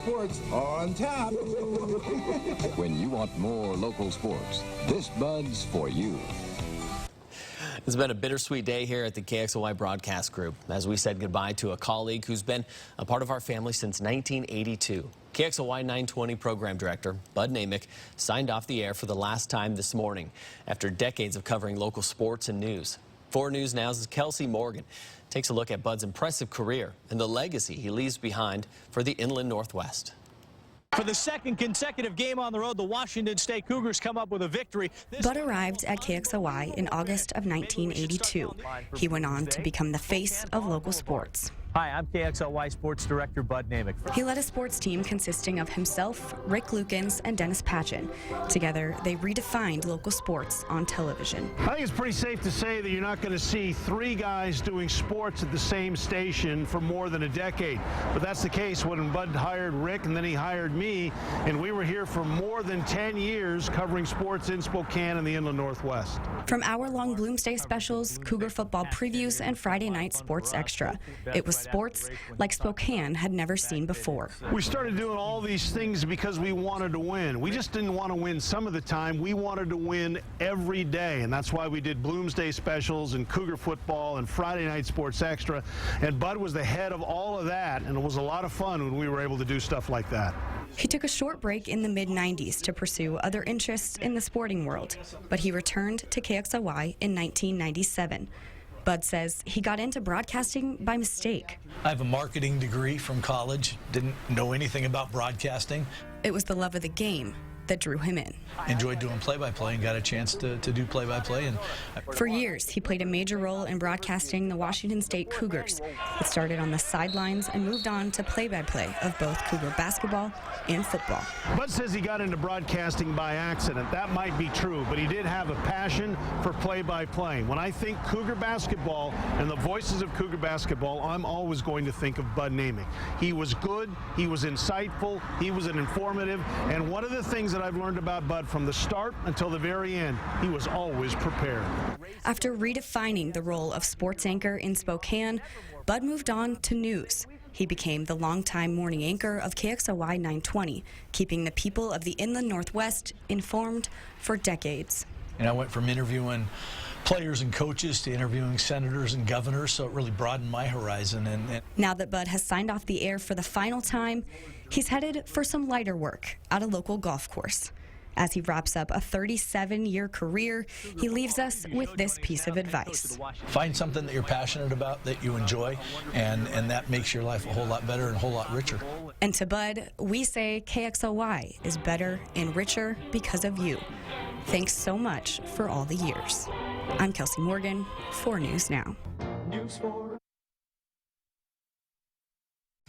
Sports on tap. When you want more local sports, this Bud's for you. It's been a bittersweet day here at the KXLY Broadcast Group as we said goodbye to a colleague who's been a part of our family since 1982. KXLY 920 program director Bud Nameck signed off the air for the last time this morning after decades of covering local sports and news. 4 News Now's Kelsie Morgan takes a look at Bud's impressive career and the legacy he leaves behind for the Inland Northwest. For the second consecutive game on the road, the Washington State Cougars come up with a victory. Bud arrived at KXLY in August of 1982. He went on to become the face of local sports. Hi, I'm KXLY Sports Director Bud Nameck. He led a sports team consisting of himself, Rick Lukens, and Dennis Patchen. Together, they redefined local sports on television. I think it's pretty safe to say that you're not going to see 3 guys doing sports at the same station for more than a decade. But that's the case when Bud hired Rick and then he hired me, and we were here for more than 10 years covering sports in Spokane and the Inland Northwest. From hour-long Bloomsday specials, Cougar football previews, and Friday night Sports Extra, it was sports like Spokane had never seen before. We started doing all these things because we wanted to win. We just didn't want to win some of the time. We wanted to win every day, and that's why we did Bloomsday specials and Cougar football and Friday night Sports Extra. And Bud was the head of all of that, and it was a lot of fun when we were able to do stuff like that. He took a short break in the mid-90s to pursue other interests in the sporting world, but he returned to KXLY in 1997. Bud says he got into broadcasting by mistake. I have a marketing degree from college, didn't know anything about broadcasting. It was the love of the game that drew him in. Enjoyed doing play-by-play and got a chance to do play-by-play. And for years, he played a major role in broadcasting the Washington State Cougars. It started on the sidelines and moved on to play-by-play of both Cougar basketball and football. Bud says he got into broadcasting by accident. That might be true, but he did have a passion for play-by-play. When I think Cougar basketball and the voices of Cougar basketball, I'm always going to think of Bud Nameck. He was good, he was insightful, he was an informative, and one of the things that I've learned about Bud from the start until the very end, he was always prepared. After redefining the role of sports anchor in Spokane, Bud moved on to news. He became the longtime morning anchor of KXLY 920, keeping the people of the Inland Northwest informed for decades. And I went from interviewing players and coaches to interviewing senators and governors, so it really broadened my horizon. And now that Bud has signed off the air for the final time, he's headed for some lighter work at a local golf course. As he wraps up a 37-year career, he leaves us with this piece of advice. Find something that you're passionate about, that you enjoy, and that makes your life a whole lot better and a whole lot richer. And to Bud, we say KXLY is better and richer because of you. Thanks so much for all the years. I'm Kelsie Morgan, 4 News Now.